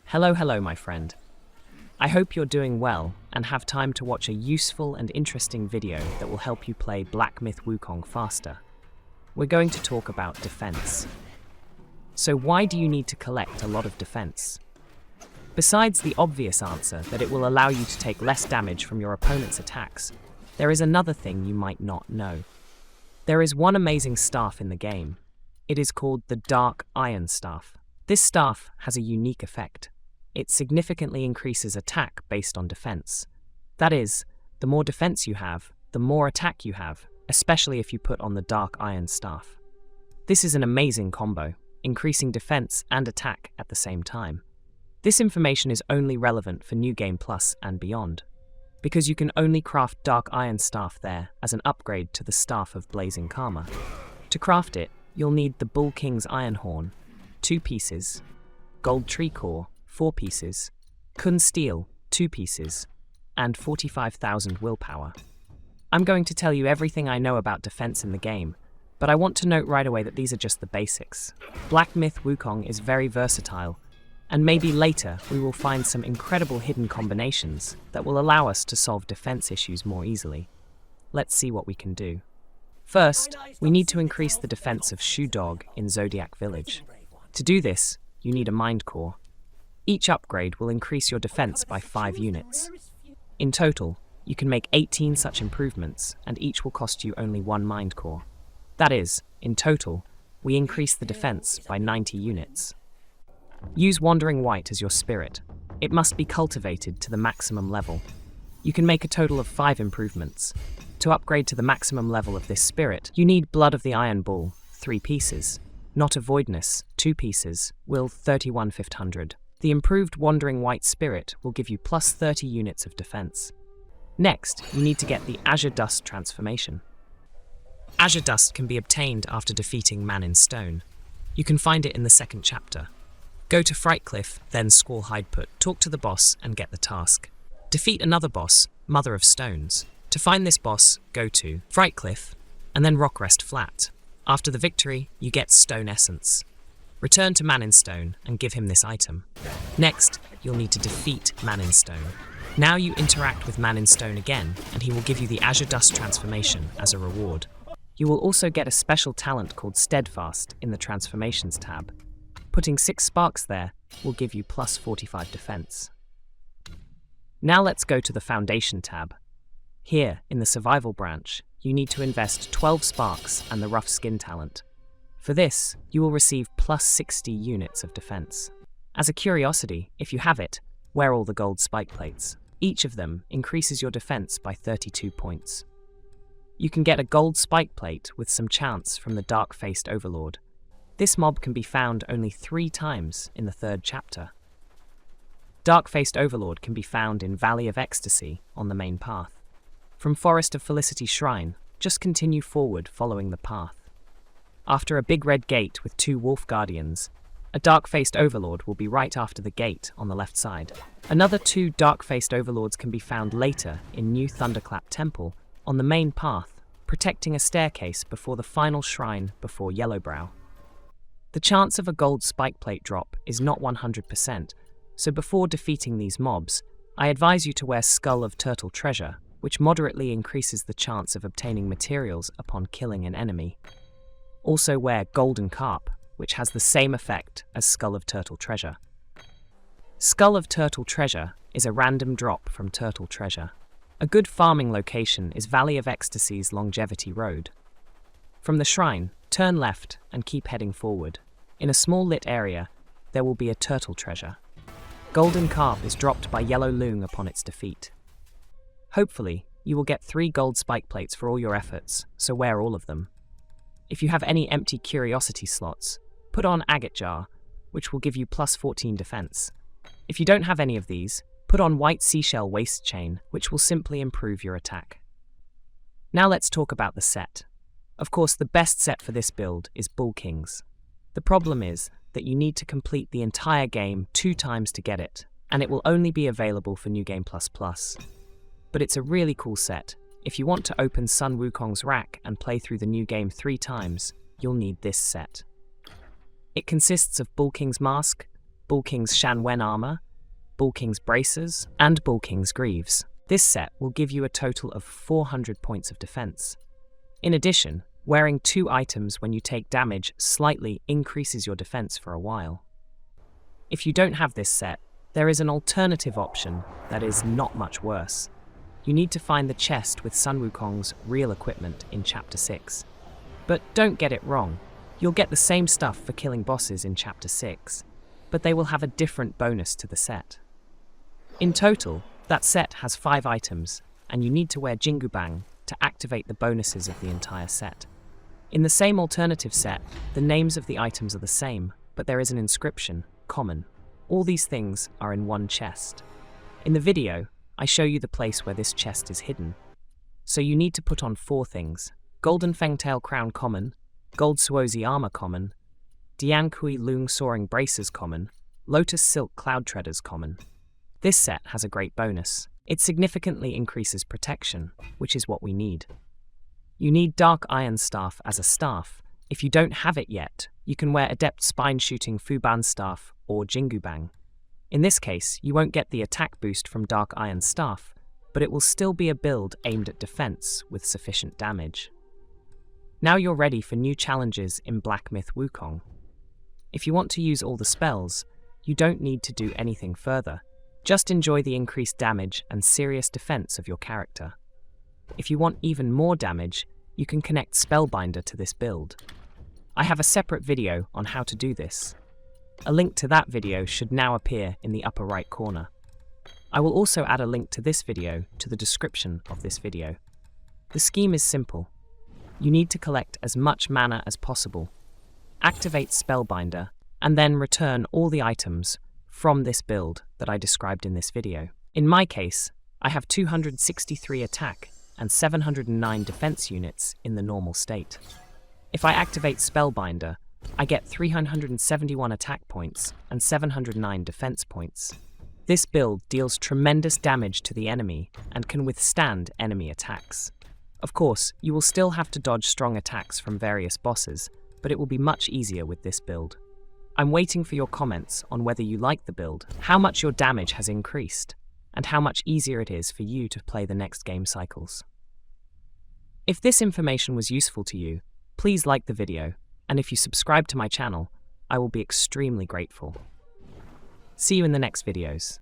Hello, my friend. I hope you're doing well and have time to watch a useful and interesting video that will help you play Black Myth Wukong faster. We're going to talk about defense. So why do you need to collect a lot of defense? Besides the obvious answer that it will allow you to take less damage from your opponent's attacks, there is another thing you might not know. There is one amazing staff in the game. It is called the Dark Iron Staff. This staff has a unique effect. It significantly increases attack based on defense. That is, the more defense you have, the more attack you have, especially if you put on the Dark Iron Staff. This is an amazing combo, increasing defense and attack at the same time. This information is only relevant for New Game Plus and beyond, because you can only craft Dark Iron Staff there as an upgrade to the Staff of Blazing Karma. To craft it, you'll need the Bull King's Iron Horn, 2 pieces, Gold Tree Core, 4 pieces, Kun Steel, 2 pieces, and 45,000 willpower. I'm going to tell you everything I know about defense in the game, but I want to note right away that these are just the basics. Black Myth Wukong is very versatile, and maybe later we will find some incredible hidden combinations that will allow us to solve defense issues more easily. Let's see what we can do. First, we need to increase the defense of Shoe Dog in Zodiac Village. To do this, you need a Mind Core. Each upgrade will increase your defense by 5 units. In total, you can make 18 such improvements, and each will cost you only 1 Mind Core. That is, in total, we increase the defense by 90 units. Use Wandering Wight as your spirit. It must be cultivated to the maximum level. You can make a total of 5 improvements. To upgrade to the maximum level of this spirit, you need Blood of the Iron Bull, 3 pieces, Knot of Voidness, 2 pieces, Will 31,500. The improved Wandering Wight spirit will give you plus 30 units of defense. Next, you need to get the Azure Dust transformation. Azure Dust can be obtained after defeating Man in Stone. You can find it in the 2nd chapter. Go to Frightcliff, then Squall Hideput, talk to the boss and get the task. Defeat another boss, Mother of Stones. To find this boss, go to Frightcliff and then Rockrest Flat. After the victory, you get Stone Essence. Return to Man in Stone and give him this item. Next, you'll need to defeat Man in Stone. Now you interact with Man in Stone again, and he will give you the Azure Dust transformation as a reward. You will also get a special talent called Steadfast in the Transformations tab. Putting 6 sparks there will give you plus 45 defense. Now let's go to the Foundation tab. Here, in the Survival branch, you need to invest 12 sparks and the Rough Skin talent. For this, you will receive plus 60 units of defense. As a curiosity, if you have it, wear all the gold spike plates. Each of them increases your defense by 32 points. You can get a gold spike plate with some chance from the Dark-Faced Overlord. This mob can be found only 3 times in the 3rd chapter. Dark-Faced Overlord can be found in Valley of Ecstasy on the main path. From Forest of Felicity Shrine, just continue forward following the path. After a big red gate with 2 wolf guardians, a dark-faced overlord will be right after the gate on the left side. Another 2 dark-faced overlords can be found later in New Thunderclap Temple on the main path, protecting a staircase before the final shrine before Yellowbrow. The chance of a gold spike plate drop is not 100%, so before defeating these mobs, I advise you to wear Skull of Turtle Treasure, which moderately increases the chance of obtaining materials upon killing an enemy. Also wear Golden Carp, which has the same effect as Skull of Turtle Treasure. Skull of Turtle Treasure is a random drop from Turtle Treasure. A good farming location is Valley of Ecstasy's Longevity Road. From the shrine, turn left and keep heading forward. In a small lit area, there will be a Turtle Treasure. Golden Carp is dropped by Yellow Loong upon its defeat. Hopefully, you will get 3 gold spike plates for all your efforts, so wear all of them. If you have any empty curiosity slots, put on Agate Jar, which will give you plus 14 defense. If you don't have any of these, put on White Seashell Waist Chain, which will simply improve your attack. Now let's talk about the set. Of course, the best set for this build is Bull Kings. The problem is that you need to complete the entire game 2 times to get it, and it will only be available for New Game Plus Plus. But it's a really cool set. If you want to open Sun Wukong's rack and play through the new game 3 times, you'll need this set. It consists of Bull King's Mask, Bull King's Shanwen armor, Bull King's bracers, and Bull King's greaves. This set will give you a total of 400 points of defense. In addition, wearing 2 items when you take damage slightly increases your defense for a while. If you don't have this set, there is an alternative option that is not much worse. You need to find the chest with Sun Wukong's real equipment in Chapter 6. But don't get it wrong, you'll get the same stuff for killing bosses in Chapter 6, but they will have a different bonus to the set. In total, that set has 5 items, and you need to wear Jingubang to activate the bonuses of the entire set. In the same alternative set, the names of the items are the same, but there is an inscription, common. All these things are in one chest. In the video, I show you the place where this chest is hidden. So you need to put on 4 things: Golden Fangtail Crown common, Gold Suozi Armor common, Diankui Lung Soaring Bracers common, Lotus Silk Cloud Treaders common. This set has a great bonus. It significantly increases protection, which is what we need. You need Dark Iron Staff as a staff. If you don't have it yet, you can wear Adept Spine Shooting Fuban Staff or Jingubang. In this case, you won't get the attack boost from Dark Iron Staff, but it will still be a build aimed at defense with sufficient damage. Now you're ready for new challenges in Black Myth Wukong. If you want to use all the spells, you don't need to do anything further. Just enjoy the increased damage and serious defense of your character. If you want even more damage, you can connect Spellbinder to this build. I have a separate video on how to do this. A link to that video should now appear in the upper right corner. I will also add a link to this video to the description of this video. The scheme is simple. You need to collect as much mana as possible, activate Spellbinder, and then return all the items from this build that I described in this video. In my case, I have 263 attack and 709 defense units in the normal state. If I activate Spellbinder, I get 371 attack points and 709 defense points. This build deals tremendous damage to the enemy and can withstand enemy attacks. Of course, you will still have to dodge strong attacks from various bosses, but it will be much easier with this build. I'm waiting for your comments on whether you like the build, how much your damage has increased, and how much easier it is for you to play the next game cycles. If this information was useful to you, please like the video, and if you subscribe to my channel, I will be extremely grateful. See you in the next videos.